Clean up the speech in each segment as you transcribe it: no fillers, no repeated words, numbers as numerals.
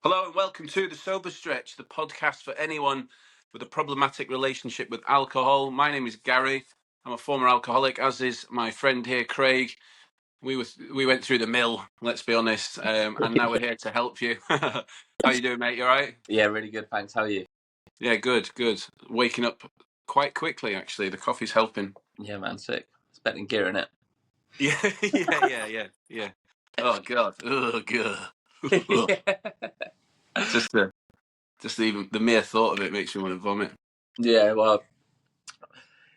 Hello and welcome to the Sober Stretch, the podcast for anyone with a problematic relationship with alcohol. My name is Gary. I'm a former alcoholic, as is my friend here, Craig. We went through the mill, let's be honest, and now we're here to help you. How you doing, mate? You all right? Yeah, really good. Thanks. How are you? Yeah, good. Waking up quite quickly, actually. The coffee's helping. Yeah, man, sick. It's better than gear, innit? Yeah. Oh God. Just even the mere thought of it makes me want to vomit. Yeah, well,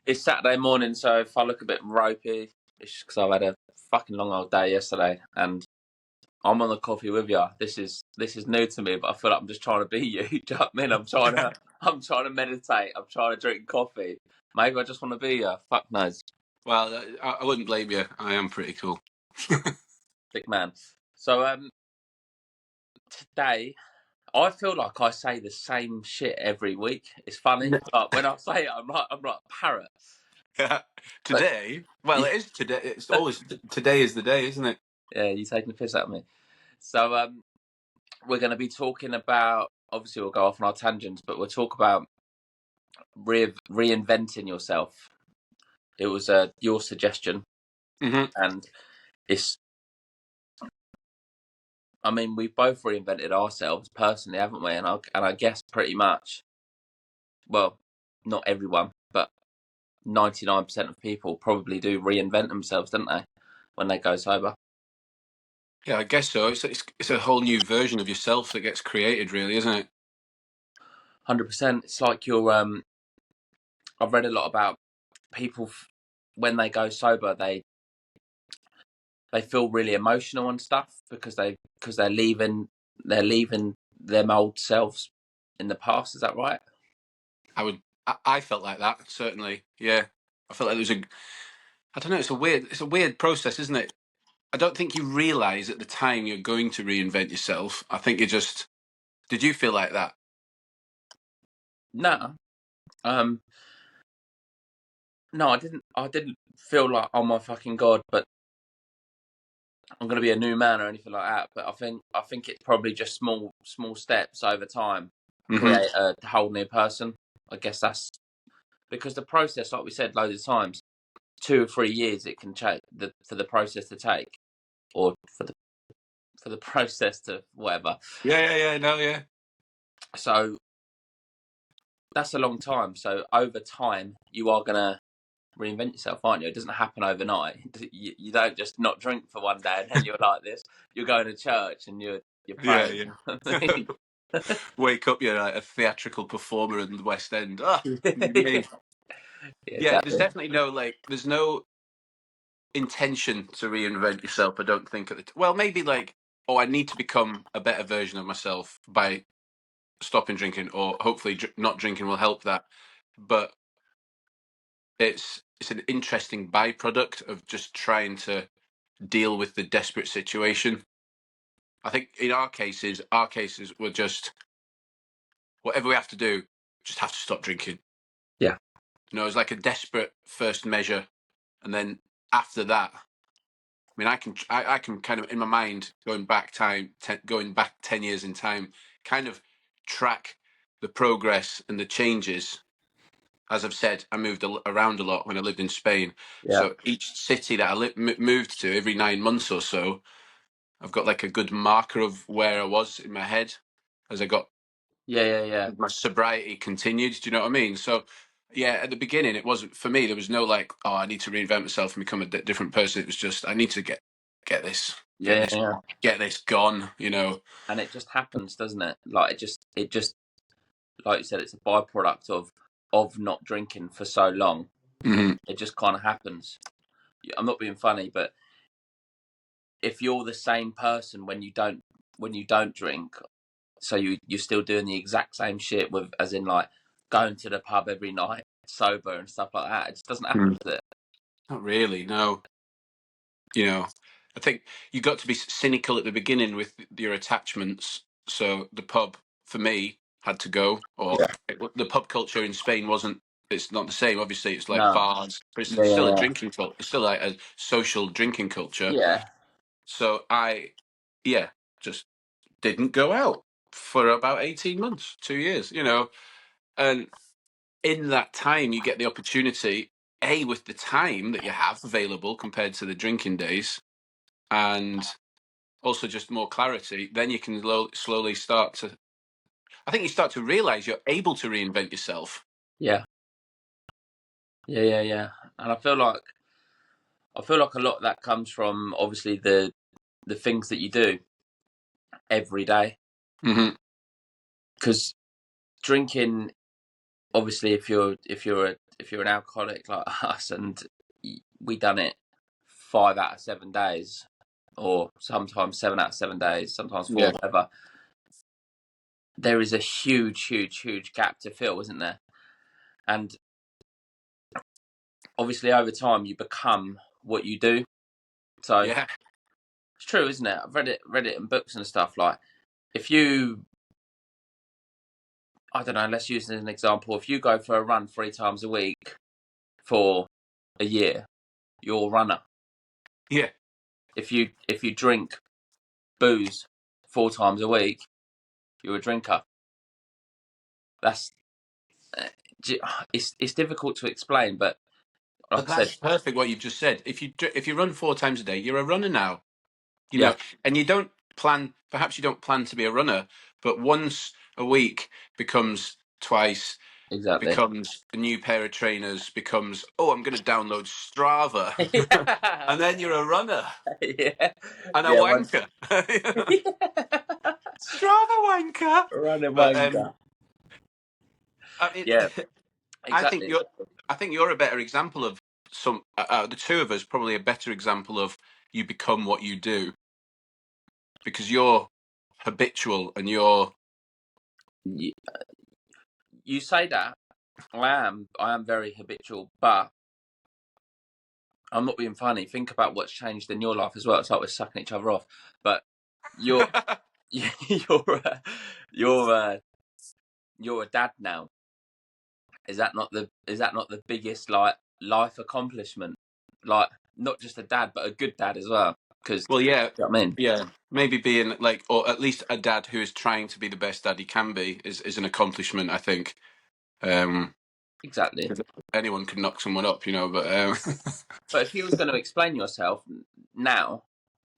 it's Saturday morning, so if I look a bit ropey, it's just because I've had a fucking long old day yesterday, and I'm on the coffee with you. This is new to me, but I feel like I'm just trying to be you. Do you know what I mean? I'm trying to meditate. I'm trying to drink coffee. Maybe I just want to be you. Fuck knows. Well, I wouldn't blame you. I am pretty cool. Big man. So today I feel like I say the same shit every week. It's funny, but when I say it, I'm like a parrot. Today, Yeah, it is today. It's always today is the day, isn't it? yeah, you taking the piss out of me. So we're going to be talking about. Obviously, we'll go off on our tangents, but we'll talk about reinventing yourself. It was your suggestion, and it's. I mean, we've both reinvented ourselves personally, haven't we? And I guess pretty much. Well, not everyone, but 99% of people probably do reinvent themselves, don't they, when they go sober? Yeah, I guess so. It's a whole new version of yourself that gets created, really, isn't it? 100%. It's like you're. I've read a lot about people when they go sober, they feel really emotional and stuff because they're leaving them old selves in the past. Is that right? I felt like that, certainly. Yeah, I felt like there was I don't know. It's a weird process, isn't it? I don't think you realize at the time you're going to reinvent yourself. I think did you feel like that? No. Um. No, I didn't. I didn't feel like, oh my fucking god, but I'm going to be a new man or anything like that. But I think it's probably just small steps over time create a whole new person. I guess that's because the process, like we said loads of times, 2 or 3 years it can take for the process to take, or for the process to whatever. Yeah. No, yeah. So that's a long time. So over time, you are gonna reinvent yourself, aren't you? It doesn't happen overnight. You don't just not drink for one day and then you're like this. You're going to church and you're praying. Yeah. Wake up, you're like a theatrical performer in the West End. Me. Yeah, Yeah, there's exactly. definitely there's no intention to reinvent yourself. I don't think well, maybe I need to become a better version of myself by stopping drinking, or hopefully not drinking will help that. But it's an interesting byproduct of just trying to deal with the desperate situation. I think in our cases were just whatever we have to do, just have to stop drinking. Yeah. It's like a desperate first measure, and then after that, I mean, I can kind of in my mind going back 10 years in time, kind of track the progress and the changes. As I've said, I moved around a lot when I lived in Spain. Yeah. So each city that I moved to every 9 months or so, I've got like a good marker of where I was in my head as I got my sobriety continued. Do you know what I mean? So yeah, at the beginning, it wasn't for me. There was no I need to reinvent myself and become a different person. It was just I need to get this get this gone. And it just happens, doesn't it? Like it just like you said, it's a byproduct of not drinking for so long. Mm-hmm. It just kind of happens. I'm not being funny, but if you're the same person when you don't drink, so you're still doing the exact same shit as in like going to the pub every night sober and stuff like that, it just doesn't happen, does it? Not really, no. I think you got to be cynical at the beginning with your attachments. So the pub for me had to go, or the pub culture in Spain wasn't. It's not the same. Obviously, it's like No. bars, but it's still a Yeah. drinking culture. It's still like a social drinking culture. Yeah. So I, just didn't go out. for about 18 months, 2 years, and in that time you get the opportunity, with the time that you have available compared to the drinking days, and also just more clarity, then you can slowly start to, I think you start to realize you're able to reinvent yourself. Yeah. And I feel like a lot of that comes from obviously the things that you do every day. Mm-hmm. Because drinking, obviously, if you're an alcoholic like us, and we done it 5 out of 7 days, or sometimes 7 out of 7 days, sometimes 4, Yeah. whatever. There is a huge gap to fill, isn't there? And obviously, over time, you become what you do. So Yeah. it's true, isn't it? I've read it in books and stuff. Like, if you, I don't know, let's use it as an example. If you go for a run 3 times a week for a year, you're a runner. Yeah. If you drink booze 4 times a week, you're a drinker. That's it's difficult to explain, but like But I said, that's perfect what you've just said. If you run 4 times a day, you're a runner now. yeah, And you don't plan. Perhaps you don't plan to be a runner, but once a week becomes twice. exactly. Becomes a new pair of trainers. Becomes, I'm going to download Strava, Yeah, and then you're a runner yeah, and a yeah. Once, wanker. Strava wanker. running But wanker. I mean, Yeah, I think exactly. you're a better example of some. The two of us probably a better example of you become what you do, because you're habitual and you're. You, you say that I am very habitual, but I'm not being funny. Think about what's changed in your life as well. It's like we're sucking each other off, but you're you're you're a dad now. Is that not the biggest like life accomplishment? Like, not just a dad, but a good dad as well. Because, Well, yeah, you know what I mean? yeah. Maybe being like, or at least a dad who is trying to be the best dad he can be is an accomplishment, I think. Um, Exactly. 'Cause anyone could knock someone up, but But if you was going to explain yourself now,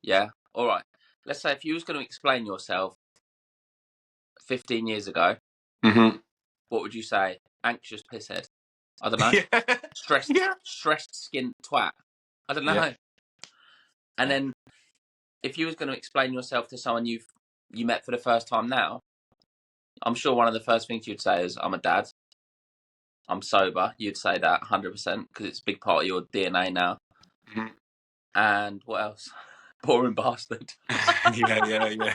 yeah, all right. Let's say if you was going to explain yourself 15 years ago, Mhm. what would you say? Anxious pisshead. I don't know. Yeah, yeah, Stressed skint twat. I don't yeah. know. And then if you was going to explain yourself to someone you met for the first time now, I'm sure one of the first things you'd say is, "I'm a dad. I'm sober." You'd say that 100% because it's a big part of your DNA now. Mhm. And what else? Boring bastard. Yeah.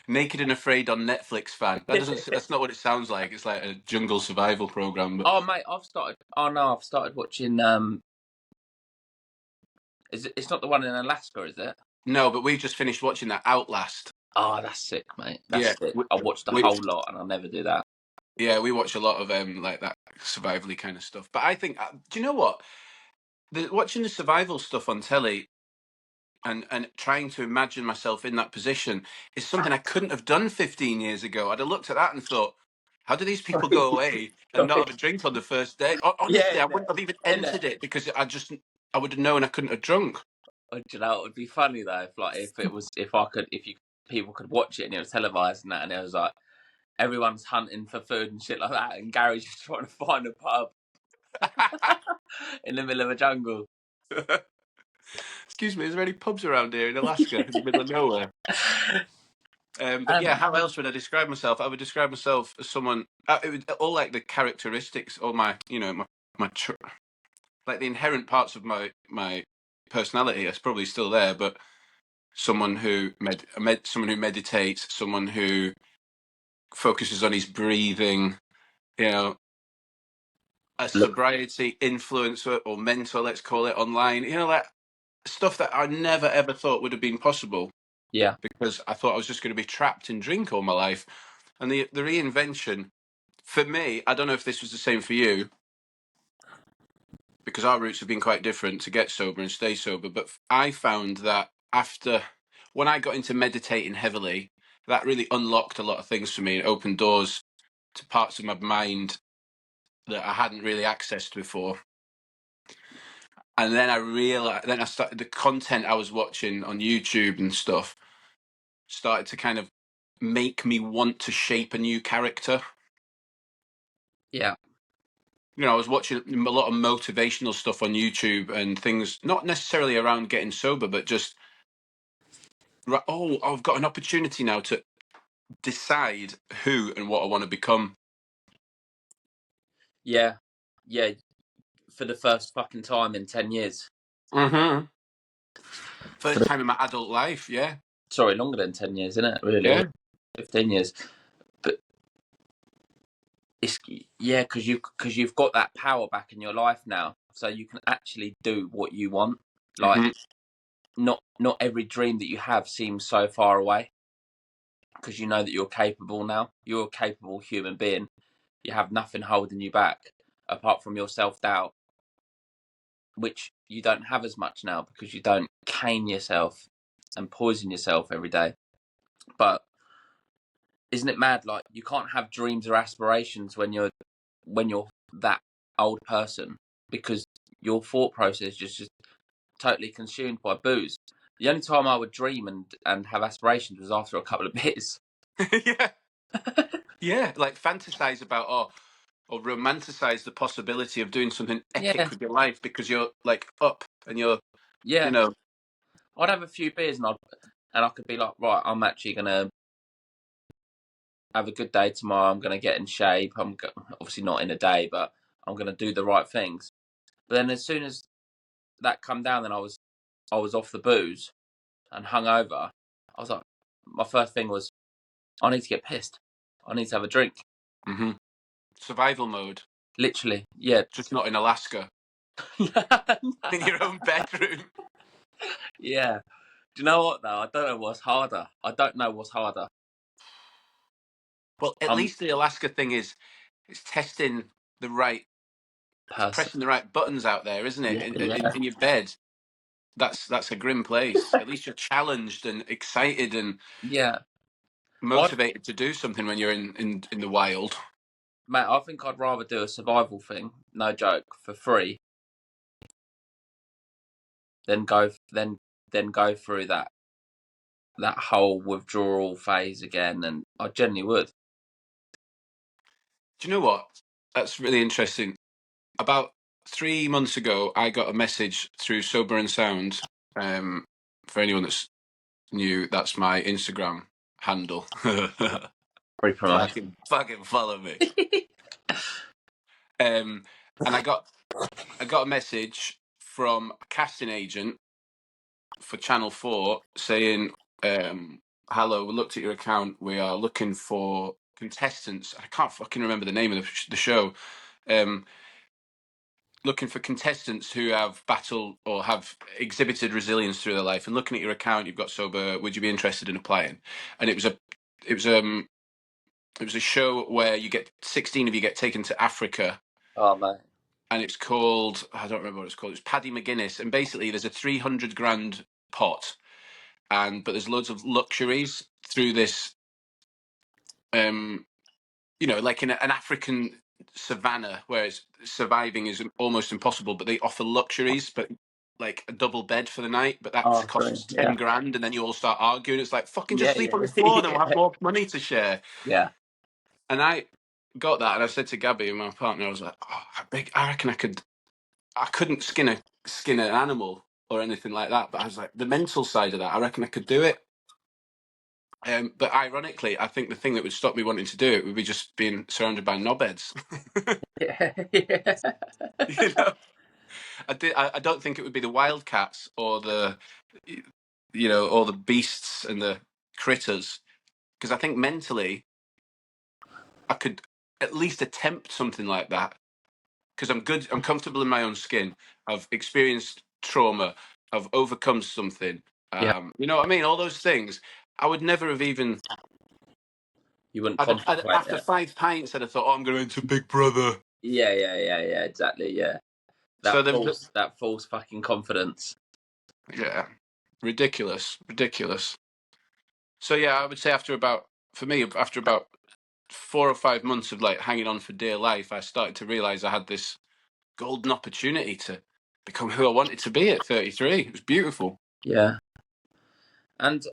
Naked and Afraid on Netflix fan. That doesn't. That's not what it sounds like. It's like a jungle survival program. But Oh mate, I've started. Oh no, I've started watching. It's not the one in Alaska, is it? no, but we've just finished watching that Outlast. Oh, that's sick, mate. That's Yeah, sick. I watched the we whole lot, and I'll never do that. we watch a lot of like that survivally kind of stuff. But I think, do you know what? Watching the survival stuff on telly and trying to imagine myself in that position is something I couldn't have done 15 years ago. I'd have looked at that and thought, how do these people go away and not have a drink on the first day? Yeah, Honestly, I wouldn't have even in it. entered it because I would have known I couldn't have drunk. Do you know, it would be funny though if people could watch it and it was televised and that, and it was like everyone's hunting for food and shit like that, and Gary's just trying to find a pub in the middle of a jungle. Excuse me, is there any pubs around here in Alaska in the middle of nowhere? But yeah, Um, how else would I describe myself? I would describe myself as someone. It would, all like the characteristics, all my, like the inherent parts of my personality is probably still there, but someone who someone who meditates, someone who focuses on his breathing, you know, a look, sobriety influencer or mentor, let's call it, online, like stuff that I never ever thought would have been possible, yeah, because I thought I was just going to be trapped in drink all my life. And the reinvention for me, I don't know if this was the same for you, because our routes have been quite different to get sober and stay sober. But I found that when I got into meditating heavily that really unlocked a lot of things for me and opened doors to parts of my mind that I hadn't really accessed before. And then I started, the content I was watching on YouTube and stuff started to kind of make me want to shape a new character. Yeah. You know, I was watching a lot of motivational stuff on YouTube and things, not necessarily around getting sober, but just, oh, I've got an opportunity now to decide who and what I want to become. Yeah. Yeah. For the first fucking time in 10 years. Mm-hmm. First time in my adult life, yeah. Sorry, longer than 10 years, isn't it? Really? Yeah. 15 years. But it's, yeah, because you've got that power back in your life now. So you can actually do what you want. Like, not every dream that you have seems so far away. Because you know that you're capable now. You're a capable human being. You have nothing holding you back apart from your self-doubt, which you don't have as much now because you don't cane yourself and poison yourself every day. But isn't it mad? Like, you can't have dreams or aspirations when you're that old person, because your thought process is just totally consumed by booze. The only time I would dream and have aspirations was after a couple of beers. Yeah. Yeah, like fantasize about or romanticize the possibility of doing something Yeah, epic with your life because you're like up and you're, yeah. you know. I'd have a few beers and I could be like, right, I'm actually gonna have a good day tomorrow. I'm gonna get in shape. Obviously not in a day, but I'm gonna do the right things. But then as soon as that come down, then I was off the booze and hungover. I was like, my first thing was, I need to get pissed. I need to have a drink. Mm-hmm. Survival mode. Literally, yeah. Just not in Alaska. In your own bedroom. Yeah. Do you know what though? I don't know what's harder. I don't know what's harder. Well, at least the Alaska thing is it's testing the right, it's Person. pressing the right buttons out there, isn't it? Yeah, yeah, In your bed. That's a grim place. At least you're challenged and excited and yeah. motivated to do something when you're in the wild. Mate, I think I'd rather do a survival thing, no joke, for free, than go through that whole withdrawal phase again. And I genuinely would. Do you know what? That's really interesting. About 3 months ago, I got a message through SoberNSound. For anyone that's new, that's my Instagram handle. Free promotion. fucking follow me. And I got a message from a casting agent for Channel 4 saying, hello, we looked at your account. We are looking for contestants. I can't fucking remember the name of the show. Looking for contestants who have battled or have exhibited resilience through their life. And looking at your account, you've got sober. Would you be interested in applying? And it was a show where you get 16 of you get taken to Africa. Oh mate. And it's called, I don't remember what it's called. It's Paddy McGuinness. And basically there's a 300 grand pot, but there's loads of luxuries through this, like in an African savannah, whereas surviving is almost impossible, but they offer luxuries, but like a double bed for the night, but that Oh, costs yeah. 10 grand, and then you all start arguing. It's like, fucking just Yeah, sleep on the yeah, floor, then we'll have yeah. more money to share. Yeah. And I got that, and I said to Gabby, my partner, I was like, I reckon I couldn't skin an animal or anything like that, but I was like, the mental side of that, I reckon I could do it. But ironically, I think the thing that would stop me wanting to do it would be just being surrounded by knobheads. Yeah, yeah. You know, I don't think it would be the wildcats or or the beasts and the critters, because I think mentally I could at least attempt something like that. Because I'm comfortable in my own skin. I've experienced trauma. I've overcome something. Yeah. You know what I mean? All those things. I would never have even. You wouldn't contemplate After it. 5 pints, I'd have thought, "Oh, I'm going into Big Brother." Yeah, yeah, yeah, yeah, exactly, yeah. So That false fucking confidence. yeah, ridiculous. So yeah, I would say after about 4 or 5 months of like hanging on for dear life, I started to realize I had this golden opportunity to become who I wanted to be at 33. It was beautiful. Yeah. And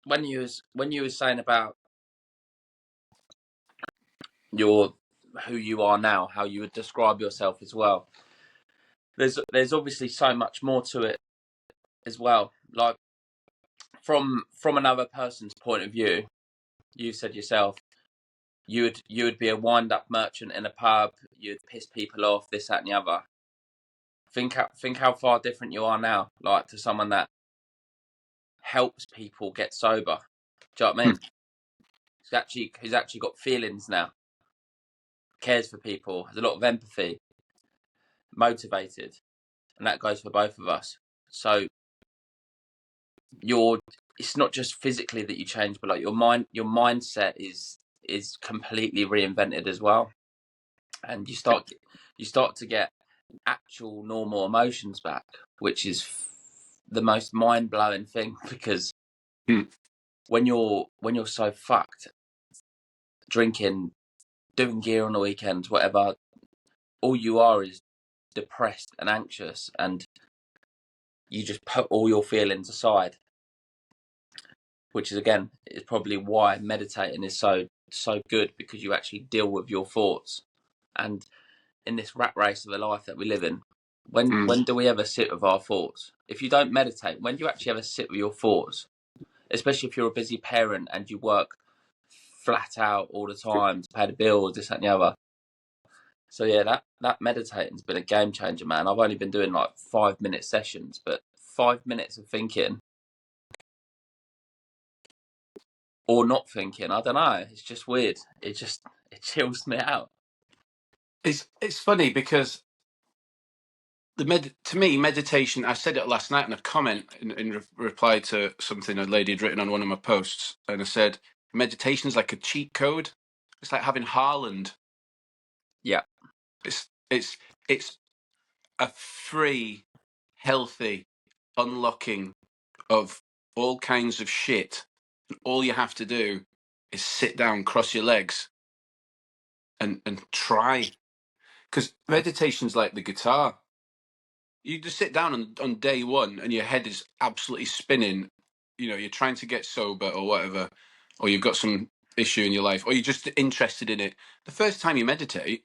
when you were saying about who you are now, how you would describe yourself as well, there's obviously so much more to it as well. Like from another person's point of view, you said yourself, you would be a wind up merchant in a pub, you'd piss people off, this, that, and the other. Think how far different you are now, like to someone that helps people get sober. Do you know what I mean? He's actually got feelings now, cares for people, has a lot of empathy, motivated, and that goes for both of us. So it's not just physically that you change, but like your mindset is completely reinvented as well, and you start to get actual normal emotions back, which is the most mind-blowing thing, because when you're so fucked, drinking, doing gear on the weekends, whatever, all you are is depressed and anxious, and you just put all your feelings aside, which is again is probably why meditating is so good, because you actually deal with your thoughts. And in this rat race of a life that we live in, when do we ever sit with our thoughts? If you don't meditate, when do you actually ever sit with your thoughts? Especially if you're a busy parent and you work flat out all the time to pay the bills, this, that, and the other. So yeah, that meditating's been a game changer, man. I've only been doing like 5-minute sessions, but 5 minutes of thinking or not thinking, I don't know. It's just weird. It chills me out. It's funny because to me, meditation, I said it last night in a comment in reply to something a lady had written on one of my posts, and I said meditation is like a cheat code. It's like having Haaland. Yeah. It's a free, healthy unlocking of all kinds of shit. And all you have to do is sit down, cross your legs, and try. Because meditation's like the guitar. You just sit down on day one and your head is absolutely spinning. You know, you're trying to get sober or whatever, or you've got some issue in your life, or you're just interested in it. The first time you meditate,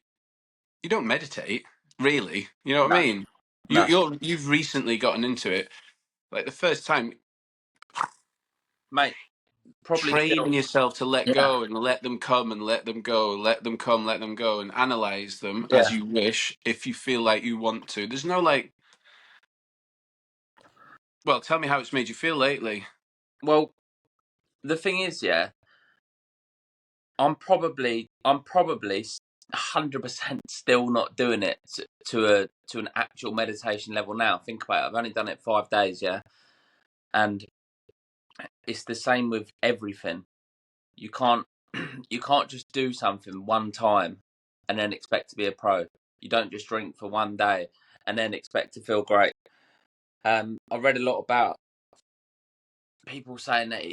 you don't meditate, really. You know what I No. mean? No. You've recently gotten into it. Like the first time, Mate, probably training feel. yourself to let Yeah. go and let them come and let them go, let them come, let them go, and analyze them as Yeah. you wish if you feel like you want to. There's no like, well, tell me how it's made you feel lately. Well, the thing is, yeah, I'm probably 100% still not doing it to an actual meditation level now. Think about it. I've only done it 5 days, yeah, and it's the same with everything. You can't you can't just do something one time and then expect to be a pro. You don't just drink for one day and then expect to feel great. I read a lot about people saying that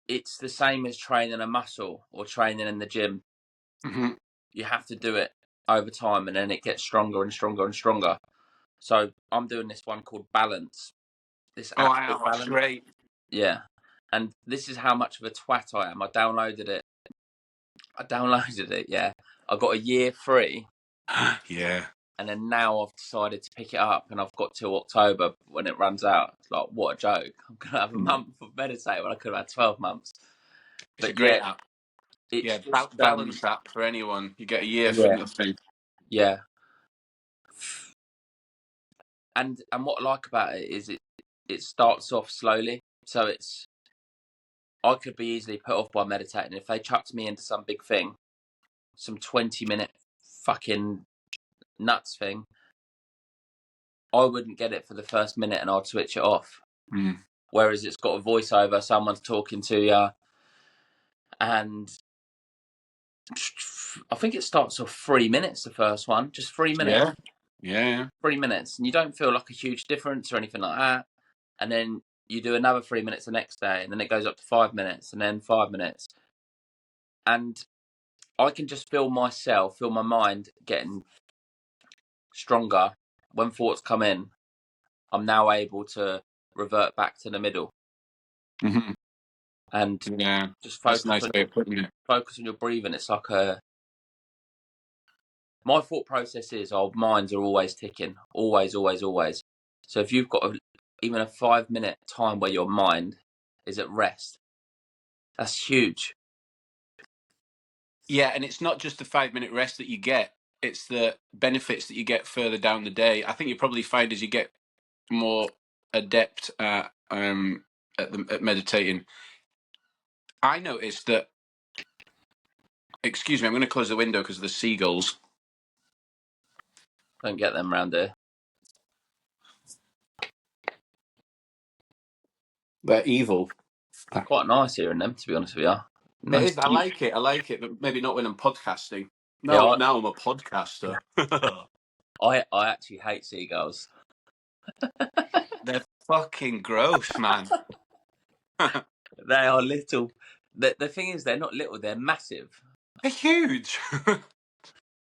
it's the same as training a muscle or training in the gym. Mm-hmm. You have to do it over time, and then it gets stronger and stronger and stronger. So I'm doing this one called Balance. This Oh, app called wow, that's Balance. great. Yeah. And this is how much of a twat I am. I downloaded it, yeah. I got a year free, Yeah. and then now I've decided to pick it up, and I've got till October when it runs out. It's like, what a joke. I'm gonna have a month of meditate when I could have had 12 months. It's a But yeah, great app. it's Yeah, just balance app for anyone. You get a year for yeah, nothing. yeah. And what I like about it is it starts off slowly. So I could be easily put off by meditating. If they chucked me into some big thing, some 20-minute fucking nuts thing, I wouldn't get it for the first minute and I'd switch it off. Mm. Whereas it's got a voiceover, someone's talking to you, and I think it starts off 3 minutes, the first one, just 3 minutes. Yeah. Yeah. 3 minutes, and you don't feel like a huge difference or anything like that. And then you do another 3 minutes the next day, and then it goes up to 5 minutes, and then 5 minutes. And I can just feel my mind getting stronger. When thoughts come in, I'm now able to revert back to the middle. Mm-hmm. And just focus, that's a nice way of putting it. Focus on your breathing. It's like my thought process is our minds are always ticking, always. So if you've got even a 5 minute time where your mind is at rest, that's huge. Yeah, and it's not just the 5 minute rest that you get, it's the benefits that you get further down the day. I think you probably find as you get more adept at meditating, I noticed that, excuse me, I'm going to close the window because of the seagulls. Don't get them around here. They're evil. It's quite nice hearing them, to be honest with you. It Nice. is, I like it, but maybe not when I'm podcasting. Yeah, Now I'm a podcaster. I actually hate seagulls. They're fucking gross, man. They are little. The thing is, they're not little, they're massive. They're huge.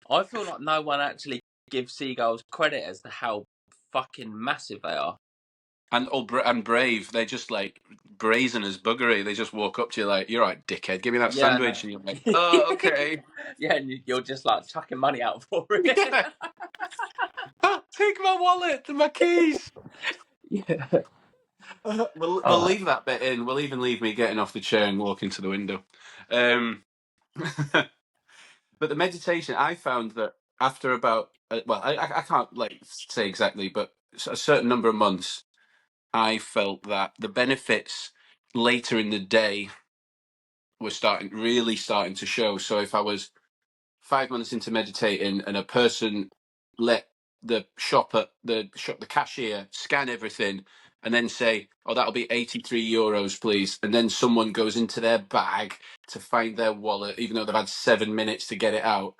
I feel like no one actually gives seagulls credit as to how fucking massive they are. And brave. They're just like brazen as buggery. They just walk up to you like, "You're right, dickhead. Give me that sandwich." And you're like, "Oh, okay." Yeah, and you're just like chucking money out for it. Yeah. Take my wallet and my keys. Yeah. We'll leave that bit in. We'll even leave me getting off the chair and walking to the window. But the meditation, I found that after about I can't like say exactly, but a certain number of months, I felt that the benefits later in the day were really starting to show. So if I was 5 months into meditating and a person let the the cashier scan everything and then say, "Oh, that'll be €83, please," and then someone goes into their bag to find their wallet, even though they've had 7 minutes to get it out.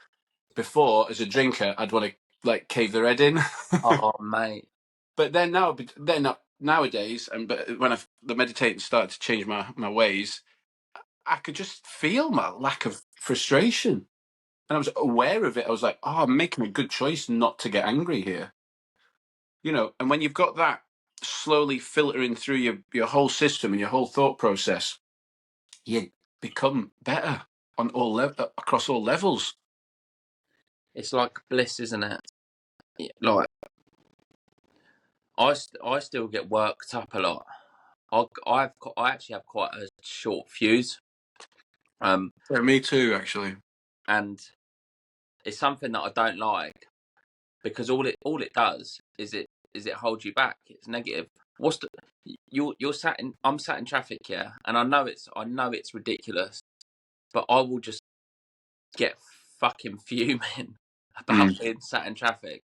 Before, as a drinker, I'd want to like cave their head in. Oh, mate. But then nowadays, but when the meditating started to change my ways, I could just feel my lack of frustration. And I was aware of it. I was like, "Oh, I'm making a good choice not to get angry here." And when you've got that slowly filtering through your whole system and your whole thought process, you become better on across all levels. It's like bliss, isn't it? Like, I still get worked up a lot. I actually have quite a short fuse. Yeah, me too, actually. And it's something that I don't like because all it does is it holds you back. It's negative. I'm sat in traffic here, and I know it's ridiculous, but I will just get fucking fuming about being sat in traffic.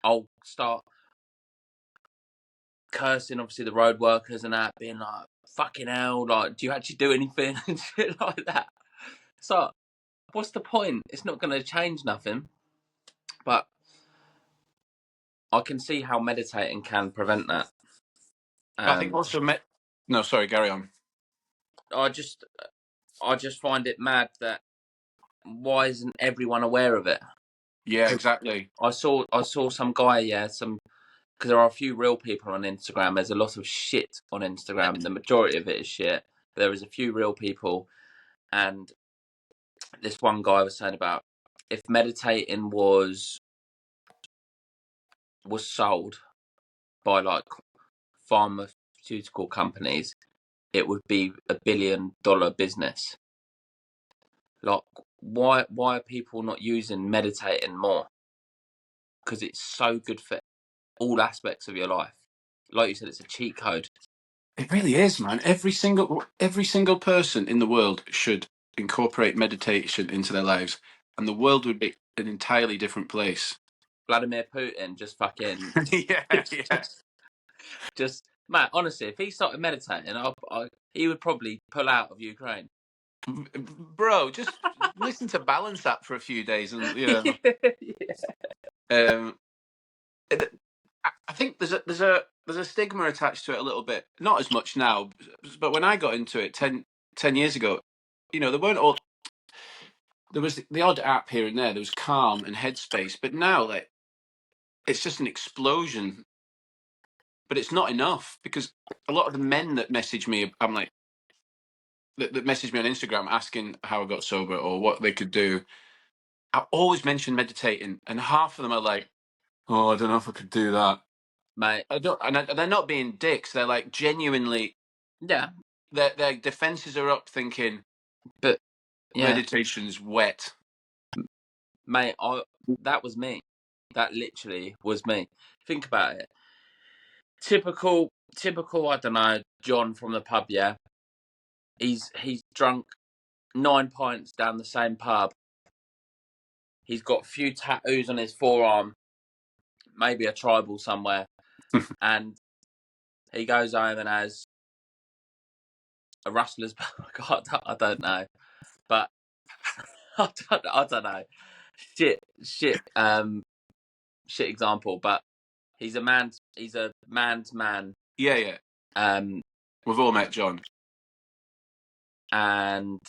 I'll start cursing, obviously, the road workers and that, being like, "Fucking hell! Like, do you actually do anything?" and shit like that. So, what's the point? It's not going to change nothing. But I can see how meditating can prevent that. I think also no, sorry, carry on. I just find it mad that why isn't everyone aware of it? Yeah, exactly. I saw some guy, because there are a few real people on Instagram. There's a lot of shit on Instagram. The majority of it is shit. But there is a few real people, and this one guy was saying about if meditating was sold by like pharmaceutical companies, it would be $1 billion business. Like, why are people not using meditating more? Because it's so good for all aspects of your life. Like you said, it's a cheat code. It really is, man. Every single person in the world should incorporate meditation into their lives, and the world would be an entirely different place. Vladimir Putin just fucking yeah. just Matt. Honestly, if he started meditating, he would probably pull out of Ukraine. Bro, just listen to Balance That for a few days, and Yeah. I think there's a there's a stigma attached to it a little bit. Not as much now, but when I got into it 10 years ago, there weren't all. There was the odd app here and there. There was Calm and Headspace, but now like it's just an explosion. But it's not enough because a lot of the men that message me, I'm like, that message me on Instagram asking how I got sober or what they could do. I always mention meditating, and half of them are like, "Oh, I don't know if I could do that." Mate, I don't, and they're not being dicks. They're like genuinely. yeah, Their defenses are up, thinking, but yeah, meditation's wet. mate, that was me. That literally was me. Think about it. Typical. I don't know, John from the pub. Yeah, he's drunk 9 pints down the same pub. He's got a few tattoos on his forearm, maybe a tribal somewhere, and he goes home and has a rustler's. God, I don't know, but I don't know. Shit, shit example, but he's a man's man. Yeah. We've all met John. And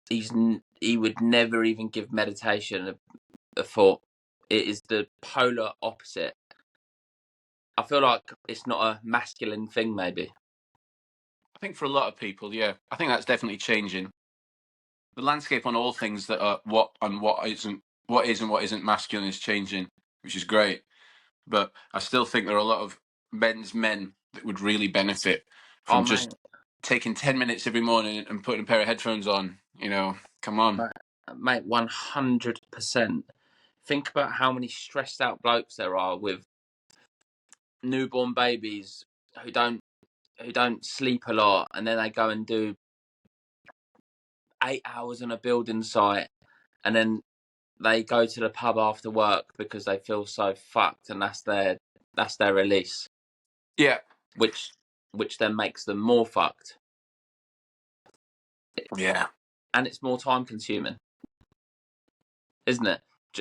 he would never even give meditation a thought. It is the polar opposite. I feel like it's not a masculine thing, maybe. I think for a lot of people, yeah. I think that's definitely changing. The landscape on all things that are what is and what isn't masculine is changing, which is great. But I still think there are a lot of men that would really benefit from just taking 10 minutes every morning and putting a pair of headphones on. Come on. Mate, 100%. Think about how many stressed out blokes there are with newborn babies who don't sleep a lot, and then they go and do 8 hours on a building site, and then they go to the pub after work because they feel so fucked, and that's their release. Yeah. Which then makes them more fucked. Yeah. And it's more time consuming, isn't it?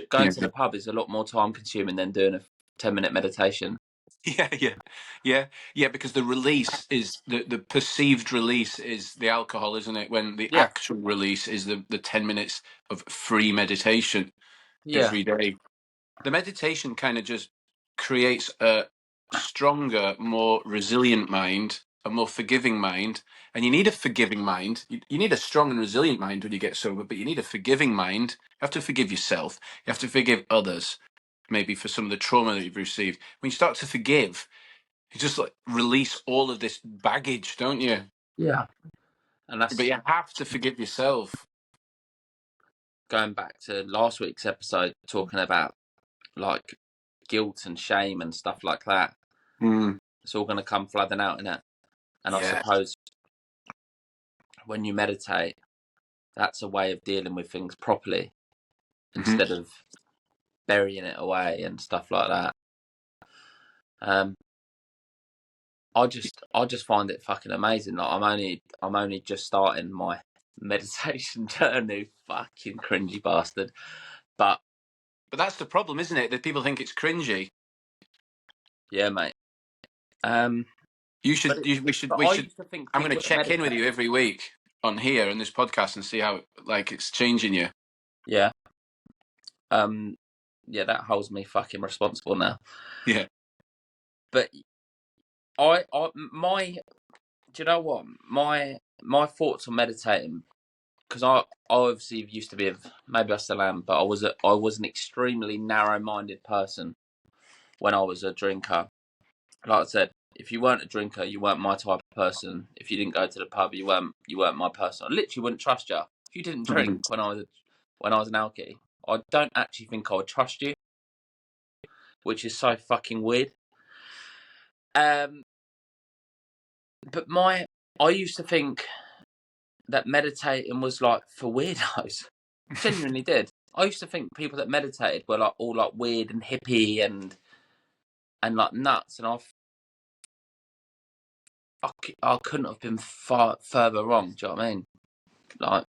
Going to the pub is a lot more time consuming than doing a 10-minute meditation. Yeah, because the release is the perceived release is the alcohol, isn't it? When the actual release is the 10 minutes of free meditation every day. The meditation kind of just creates a stronger, more resilient mind, a more forgiving mind. And you need a forgiving mind. You need a strong and resilient mind when you get sober, but you need a forgiving mind. You have to forgive yourself. You have to forgive others, maybe for some of the trauma that you've received. When you start to forgive, you just like release all of this baggage, don't you? Yeah. But you have to forgive yourself. Going back to last week's episode, talking about like guilt and shame and stuff like that. It's all going to come flooding out, innit? And I suppose when you meditate, that's a way of dealing with things properly instead of burying it away and stuff like that. I just find it fucking amazing. Like I'm only just starting my meditation journey. Fucking cringy bastard. But that's the problem, isn't it? That people think it's cringy. Yeah, mate. We should. I'm going to check in with you every week on here on this podcast and see how it's changing you. Yeah. Yeah, that holds me fucking responsible now. Yeah. But do you know what? My thoughts on meditating, because I obviously used to be, maybe I still am, but I was an extremely narrow-minded person when I was a drinker. Like I said, if you weren't a drinker, you weren't my type of person. If you didn't go to the pub, you weren't my person. I literally wouldn't trust you if you didn't drink when I was an alkie. I don't actually think I would trust you, which is so fucking weird. But I used to think that meditating was like for weirdos. Genuinely did. I used to think people that meditated were like all like weird and hippie and like nuts, and I couldn't have been far further wrong. Do you know what I mean? Like,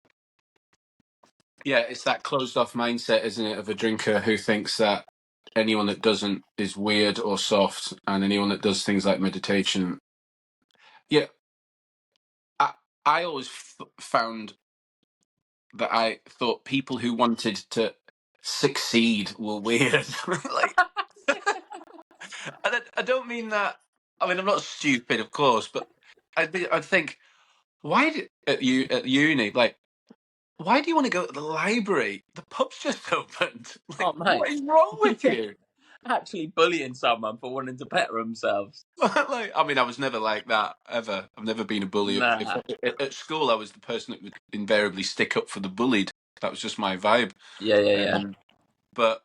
yeah, it's that closed off mindset, isn't it, of a drinker who thinks that anyone that doesn't is weird or soft, and anyone that does things like meditation. Yeah, I always found that I thought people who wanted to succeed were weird. Like, I don't mean that. I mean, I'm not stupid, of course, but I'd think, why at uni, like, why do you want to go to the library? The pub's just opened. Like, Oh, mate. what is wrong with you? Actually bullying someone for wanting to better themselves. Like, I mean, I was never like that ever. I've never been a bully. If Nah. at school, I was the person that would invariably stick up for the bullied. That was just my vibe. Yeah. But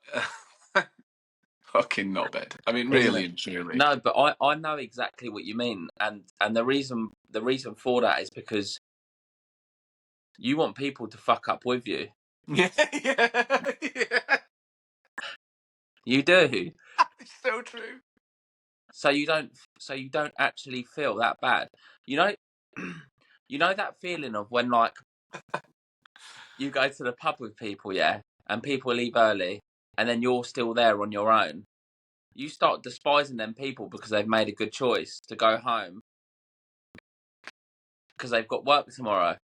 fucking not bad. I mean, Isn't it? really and truly. No, but I know exactly what you mean, and the reason for that is because you want people to fuck up with you. Yeah, yeah. You do. It's so true. So you don't actually feel that bad. You know, you know that feeling of when, like, you go to the pub with people, yeah, and people leave early, and then you're still there on your own. You start despising them people because they've made a good choice to go home because they've got work tomorrow.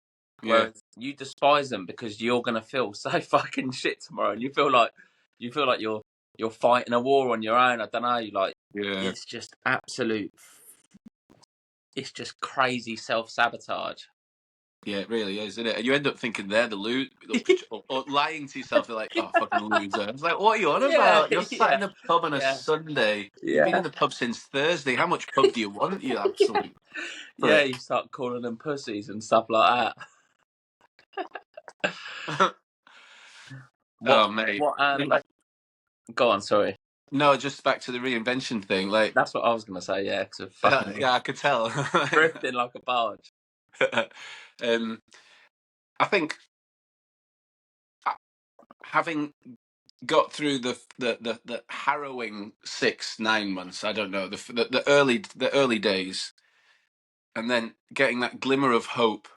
Yeah, Whereas you despise them because you're gonna feel so fucking shit tomorrow, and you feel like you're fighting a war on your own. I don't know. You like yeah. it's just absolute. It's just crazy self-sabotage. Yeah, it really is, isn't it? And you end up thinking they're the loser, or lying to yourself. They're like, "Oh, fucking loser." It's like, what are you on Yeah, about? You're sat yeah, in the pub on a yeah, Sunday. You've been yeah, in the pub since Thursday. How much pub do you want? You absolute yeah. You prick. start calling them pussies and stuff like that. What? Oh, mate. What? Go on. Sorry. No, just back to the reinvention thing. Like, That's what I was gonna say. Yeah, because fucking yeah, I could tell. drifting like a barge. um, I think having got through the harrowing 6-9 months, I don't know, the early days, and then getting that glimmer of hope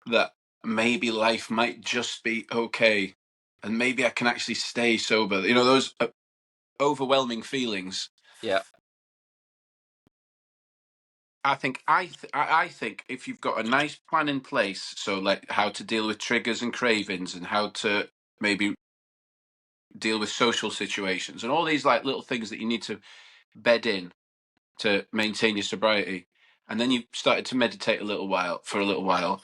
that maybe life might just be okay, and maybe I can actually stay sober. You know, those overwhelming feelings. Yeah, I think if you've got a nice plan in place, so like how to deal with triggers and cravings, and how to maybe deal with social situations, and all these like little things that you need to bed in to maintain your sobriety, and then you started to meditate for a little while,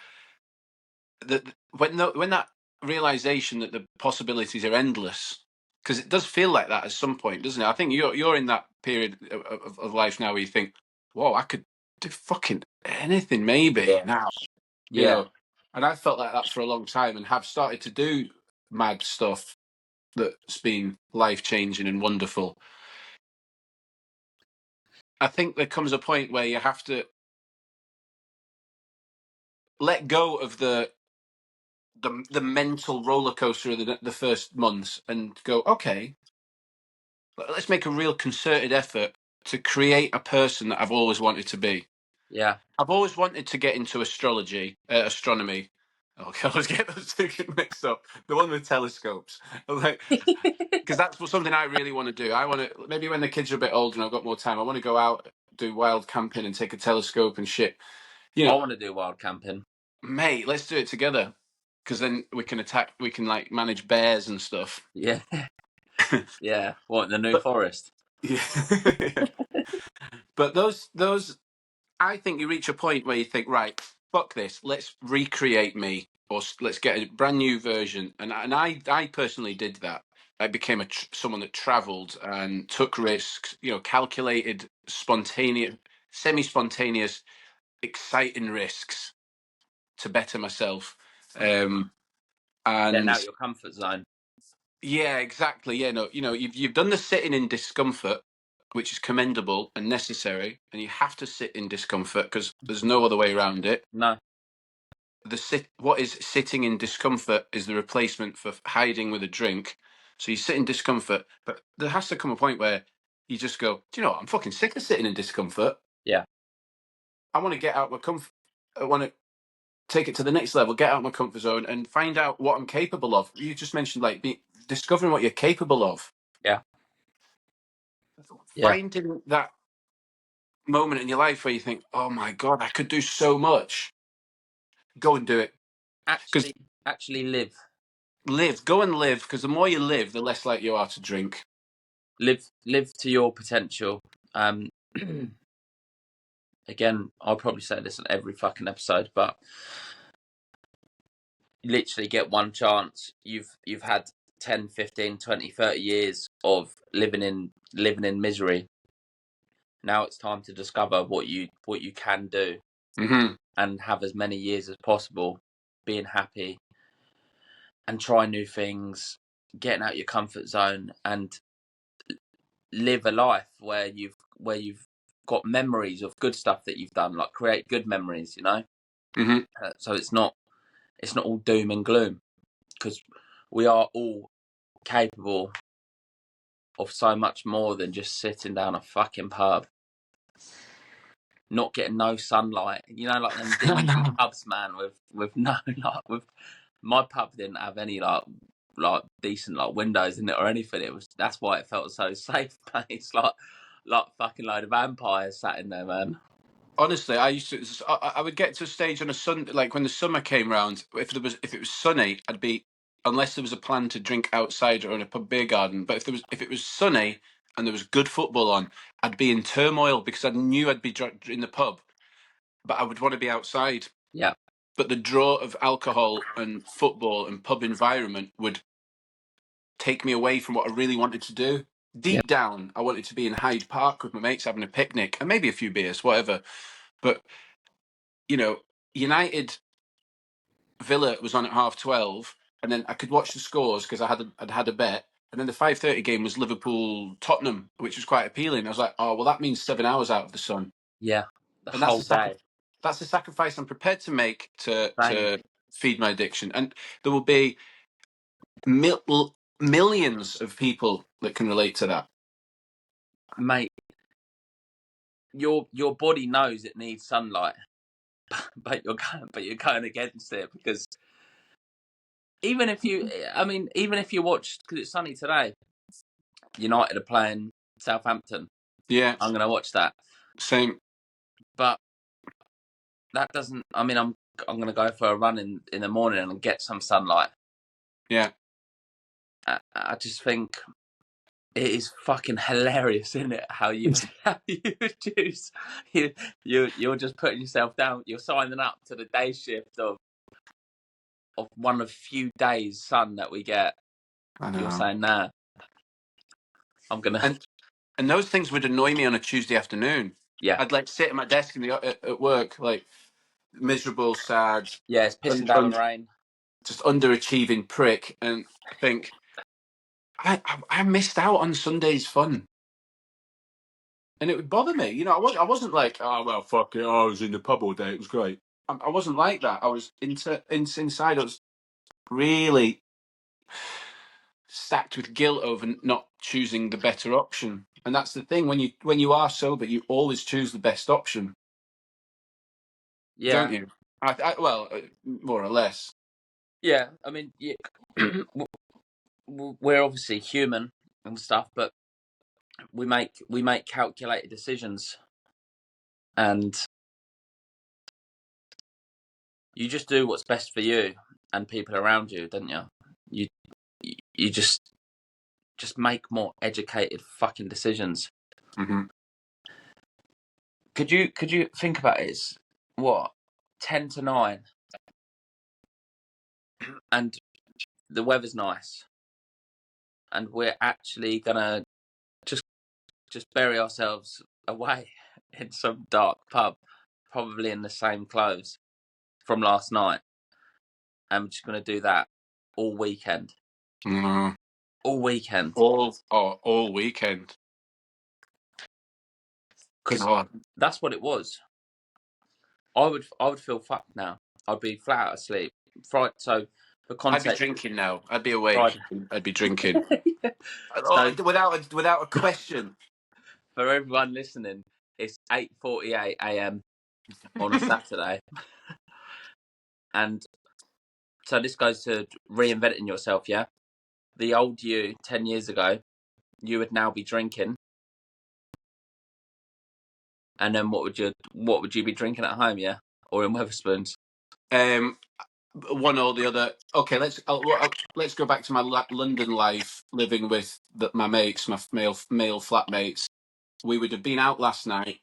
that when that realization that the possibilities are endless, because it does feel like that at some point, doesn't it? I think you're in that period of life now where you think, whoa, I could do fucking anything maybe yeah, now, you yeah. know. And I felt like that for a long time, and have started to do mad stuff that's been life changing and wonderful. I think there comes a point where you have to let go of the mental roller coaster of the first months and go, okay, let's make a real concerted effort to create a person that I've always wanted to be. Yeah. I've always wanted to get into astronomy. Oh, I always get those two mixed up. The one with telescopes, like, because that's something I really want to do. I want to, maybe when the kids are a bit older and I've got more time, I want to go out, do wild camping, and take a telescope and shit. You I know, want to do wild camping. mate, let's do it together. Because then we can like manage bears and stuff. Yeah, yeah. What in the New But Forest? yeah, but those, I think you reach a point where you think, right, fuck this, let's recreate me, or let's get a brand new version. And I personally did that. I became someone that travelled and took risks, you know, calculated, spontaneous, semi-spontaneous, exciting risks to better myself. Getting And out your comfort zone. yeah, exactly. Yeah, no, you know, you've done the sitting in discomfort, which is commendable and necessary, and you have to sit in discomfort because there's no other way around it. No. What is sitting in discomfort is the replacement for hiding with a drink. So you sit in discomfort, but there has to come a point where you just go, do you know what? I'm fucking sick of sitting in discomfort. Yeah. I want to get out my comfort. I want to take it to the next level, get out of my comfort zone, and find out what I'm capable of. You just mentioned like discovering what you're capable of. Yeah. finding that moment in your life where you think, oh my God, I could do so much. Go and do it. Because Actually go and live, because the more you live, the less likely you are to drink. live to your potential. Again, I'll probably say this on every fucking episode, but you literally get one chance. You've had 10, 15, 20, 30 years of living in misery. Now it's time to discover what you can do, and have as many years as possible being happy and try new things, getting out your comfort zone, and live a life where you've got memories of good stuff that you've done, like create good memories, you know. So it's not all doom and gloom, because we are all capable of so much more than just sitting down a fucking pub, not getting no sunlight. You know, like them dingy pubs, man, with no like with my pub didn't have any like decent like windows in it or anything. That's why it felt so safe, place. Like fucking load of vampires sat in there, man. Honestly, I would get to a stage on a Sunday, like when the summer came round, if it was sunny, I'd be, unless there was a plan to drink outside or in a pub beer garden, but if it was sunny and there was good football on, I'd be in turmoil because I knew I'd be in the pub, but I would want to be outside. Yeah. But the draw of alcohol and football and pub environment would take me away from what I really wanted to do. Yeah. Deep down, I wanted to be in Hyde Park with my mates having a picnic and maybe a few beers, whatever. But, you know, United Villa was on at 12:30, and then I could watch the scores because I'd had a bet. And then the 5:30 game was Liverpool Tottenham, which was quite appealing. I was like, oh well, that means 7 hours out of the sun. Yeah. The And that's whole the day. that's the sacrifice I'm prepared to make Same. to feed my addiction. And there will be millions of people that can relate to that. Mate, your body knows it needs sunlight, but you're going against it, because even if you watch, because it's sunny today, United are playing Southampton. Yeah, I'm going to watch that. same. But that doesn't. I mean, I'm going to go for a run in the morning and get some sunlight. Yeah. I just think it is fucking hilarious, isn't it? How you choose. You're just putting yourself down. You're signing up to the day shift of one of few days sun that we get. I know. You're saying, nah, I'm gonna. And those things would annoy me on a Tuesday afternoon. Yeah. I'd like sit at my desk at work, like miserable, sad. Yeah, it's pissing down rain. Just underachieving prick, and think I missed out on Sunday's fun, and it would bother me. You know, I wasn't like, oh well, fuck it. Oh, I was in the pub all day. It was great. I wasn't like that. I was inside. I was really stacked with guilt over not choosing the better option. And that's the thing, when you are sober, you always choose the best option. Yeah. Don't you? Well, more or less. Yeah, I mean, yeah, we're obviously human and stuff, but we make calculated decisions, and you just do what's best for you and people around you, don't you? You just make more educated fucking decisions. Mm-hmm. Could you think about it? It's what, 10 to 9, and the weather's nice, and we're actually gonna just bury ourselves away in some dark pub, probably in the same clothes from last night, and we're just gonna do that all weekend. All weekend. All weekend. Because that's what it was. I would feel fucked now. I'd be flat out asleep. So for context, I'd be drinking now. I'd be awake. Friday. I'd be drinking. So, without a question. For everyone listening, it's 8:48 a.m. on a Saturday, and so this goes to reinventing yourself. Yeah, the old you 10 years ago, you would now be drinking. And then what would you be drinking at home? Yeah, or in Weatherspoons? One or the other. Okay, let's go back to my London life, living with my mates, my male flatmates. We would have been out last night.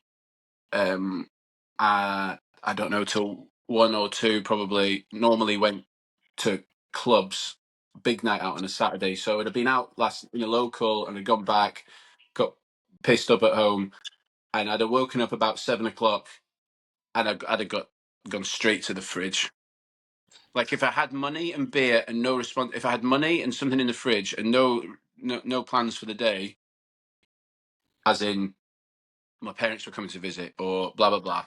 I don't know, till 1 or 2 probably. Normally went to clubs, big night out on a Saturday. So I'd have been out last in a local and had gone back, got pissed up at home, and I'd have woken up about 7 o'clock, and I'd have gone straight to the fridge. Like if I had money and beer and no response, if I had money and something in the fridge and no plans for the day, as in my parents were coming to visit or blah blah blah,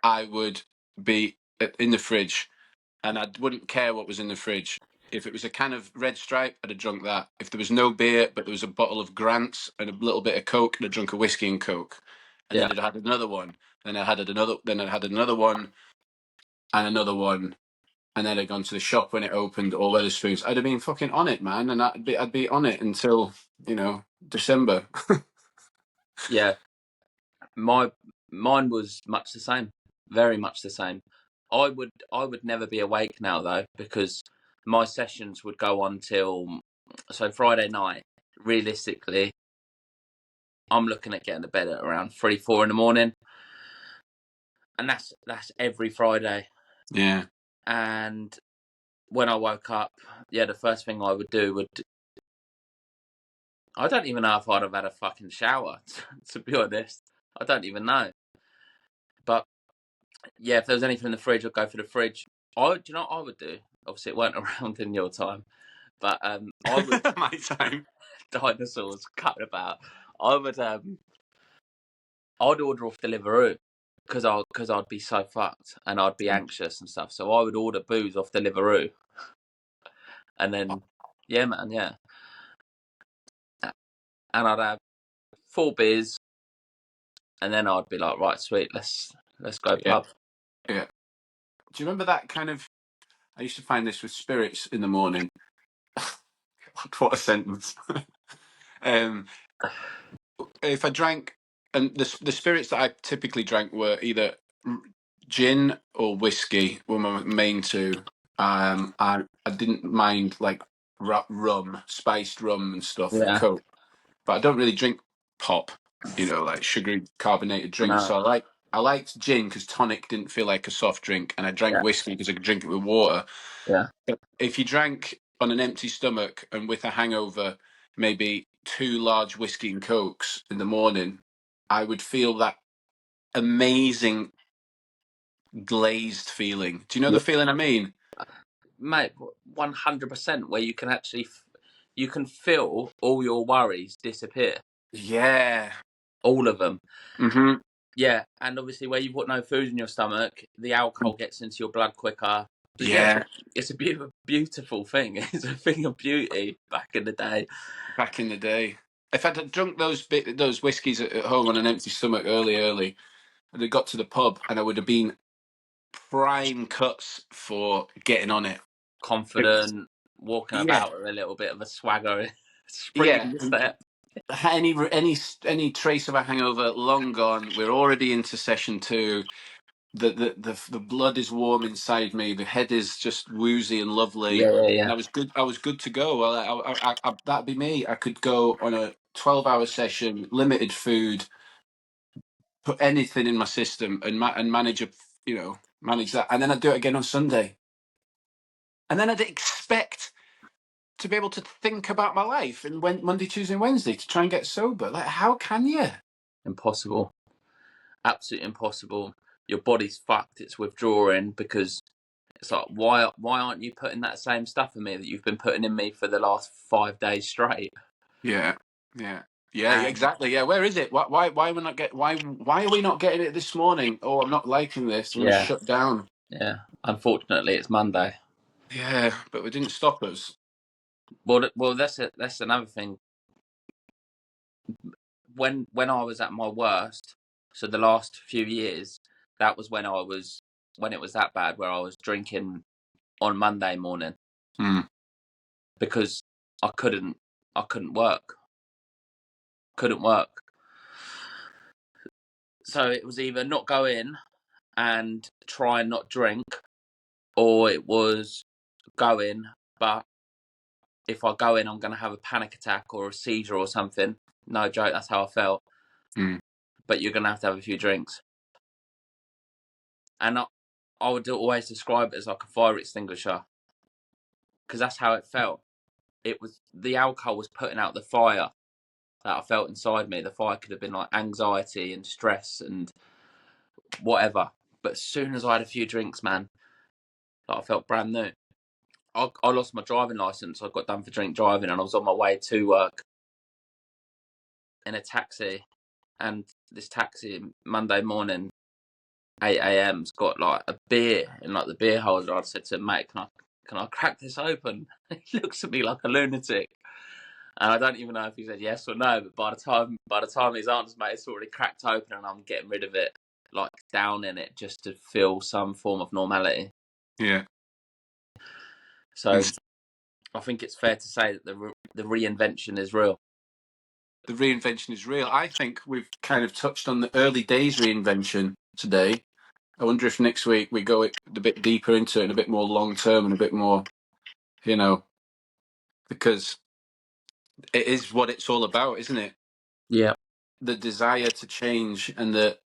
I would be in the fridge, and I wouldn't care what was in the fridge. If it was a can of Red Stripe, I'd have drunk that. If there was no beer, but there was a bottle of Grant's and a little bit of Coke, I'd have drunk a whiskey and Coke. And Yeah, then I'd had another one. Then I had another. Then I had another one and another one. And then I'd gone to the shop when it opened, or Weatherspoons. I'd have been fucking on it, man, and I'd be on it until December. yeah. Mine was much the same, very much the same. I would never be awake now though, because my sessions would go on till Friday night. Realistically, I'm looking at getting to bed at around 3, 4 in the morning, and that's every Friday. Yeah. And when I woke up, yeah, the first thing I would do I don't even know if I'd have had a fucking shower, to be honest. I don't even know. But yeah, if there was anything in the fridge, I'd go for the fridge. Do you know what I would do? Obviously, it weren't around in your time, but I would My time. dinosaurs cutting about. I would I'd order off Deliveroo because I'd be so fucked and I'd be anxious and stuff. So I would order booze off Deliveroo, and then yeah, man, yeah, and I'd have 4 beers, and then I'd be like, right, sweet, let's go Yeah. pub. Yeah. Do you remember that kind of? I used to find this with spirits in the morning. What a sentence. um, if I drank, and the spirits that I typically drank were either gin or whiskey were my main two. I didn't mind like rum, spiced rum and stuff, and Yeah, Coke, but I don't really drink pop, like sugary carbonated drinks. no, So I liked gin because tonic didn't feel like a soft drink, and I drank yeah, whiskey because I could drink it with water. yeah, If you drank on an empty stomach and with a hangover, maybe 2 large whiskey and cokes in the morning, I would feel that amazing glazed feeling. Do you know yeah, the feeling I mean? mate, 100%. Where you can feel all your worries disappear, Yeah. all of them. Hmm. Yeah, and obviously where you've got no food in your stomach, the alcohol gets into your blood quicker. But yeah, Yeah. it's a beautiful thing. It's a thing of beauty back in the day. Back in the day, if I'd drunk those whiskies at home on an empty stomach early, and I got to the pub, and I would have been prime cuts for getting on it. Confident, walking Yeah. about with a little bit of a swagger, spring in Yeah. your step. Any trace of a hangover long gone. We're already into session 2. The blood is warm inside me. The head is just woozy and lovely. Yeah, yeah, And yeah. I was good to go. Well, that'd be me. I could go on a 12-hour session, limited food, put anything in my system, and manage manage that. And then I'd do it again on Sunday. And then I'd expect to be able to think about my life and Monday, Tuesday, and Wednesday to try and get sober. Like, how can you? Impossible. Absolutely impossible. Your body's fucked. It's withdrawing because it's like, why aren't you putting that same stuff in me that you've been putting in me for the last 5 days straight? Yeah, yeah, yeah, And exactly. Yeah, where is it? Why we not get? Why are we not getting it this morning? Oh, I'm not liking this. I'm going to yeah, shut down. yeah. Unfortunately, it's Monday. Yeah, but it didn't stop us. Well, that's another thing. When I was at my worst, so the last few years, that was when it was that bad, where I was drinking on Monday morning Hmm. because I couldn't work, couldn't work. So it was either not go in and try and not drink, or it was go in, but if I go in, I'm going to have a panic attack or a seizure or something. No joke, that's how I felt. But you're going to have a few drinks. And I would always describe it as like a fire extinguisher, because that's how it felt. It was, the alcohol was putting out the fire that I felt inside me. The fire could have been like anxiety and stress and whatever. But as soon as I had a few drinks, man, like, I felt brand new. I lost my driving license. I got done for drink driving, and I was on my way to work in a taxi. And this taxi Monday morning, 8 a.m.'s got like a beer in like the beer holder. I said to him, mate, can I crack this open? He looks at me like a lunatic. And I don't even know if he said yes or no, but by the time he's answered, mate, it's already cracked open, and I'm getting rid of it, like down in it, just to feel some form of normality. Yeah. So I think it's fair to say that the reinvention is real. The reinvention is real. I think we've kind of touched on the early days reinvention today. I wonder if next week we go a bit deeper into it and a bit more long term and a bit more, because it is what it's all about, isn't it? Yeah. The desire to change and the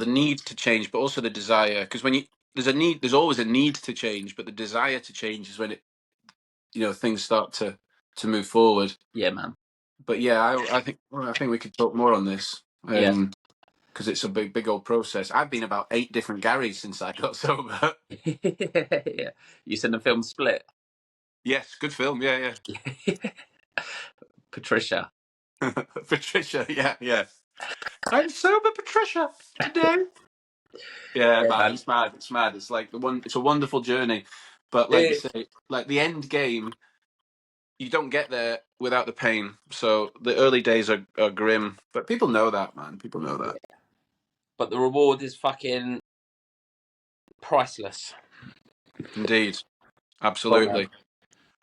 need to change, but also the desire. Because when there's always a need to change, but the desire to change is when things start to move forward. Yeah, man. But yeah, I think we could talk more on this. Yeah. Because it's a big old process. I've been about 8 different Garys since I got sober. Yeah. You seen the film Split? Yes, good film. Yeah. Patricia. Patricia. Yeah. I'm sober, Patricia, today. Yeah, man, it's mad. It's mad. It's like it's a wonderful journey, but like you say, like the end game, you don't get there without the pain. So the early days are grim, but people know that, man. People know that. Yeah. But the reward is fucking priceless. Indeed, absolutely.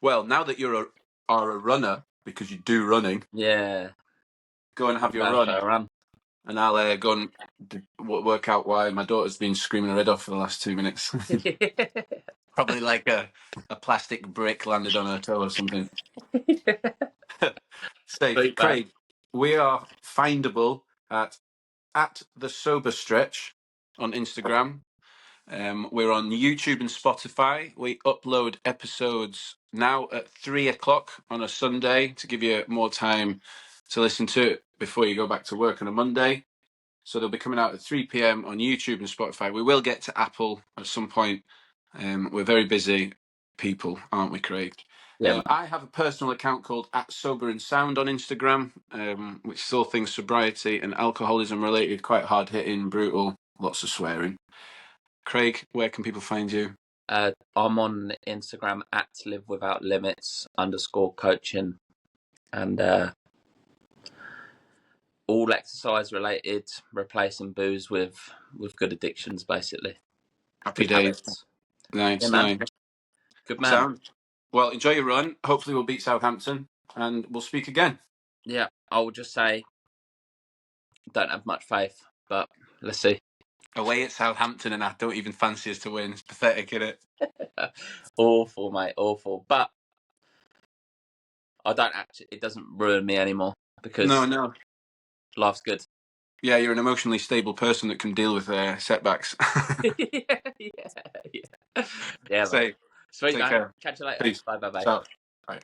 Well, now that you're a runner, because you do running, yeah, go and have your run. And I'll go and work out why my daughter's been screaming her head off for the last 2 minutes. Probably like a plastic brick landed on her toe or something. Safe. Craig, we are findable at the Sober Stretch on Instagram. We're on YouTube and Spotify. We upload episodes now at 3:00 on a Sunday to give you more time to listen to it before you go back to work on a Monday. So they'll be coming out at 3 p.m. on YouTube and Spotify. We will get to Apple at some point. We're very busy people, aren't we, Craig? Yeah, I have a personal account called @SoberNSound on Instagram, which is all things sobriety and alcoholism related, quite hard hitting, brutal, lots of swearing. Craig, where can people find you? I'm on Instagram @livewithoutlimits_coaching, and all exercise related, replacing booze with good addictions, basically. Happy days. Nice. Good man. Sound. Well, enjoy your run. Hopefully we'll beat Southampton and we'll speak again. Yeah, I will just say, don't have much faith, but let's see. Away at Southampton, and I don't even fancy us to win. It's pathetic, isn't it? Awful, mate, awful. But I don't actually. It doesn't ruin me anymore because no, life's good. Yeah, you're an emotionally stable person that can deal with setbacks. Yeah. Say, Sweet, take man. care. Catch you later. Peace. Bye. Ciao. Bye.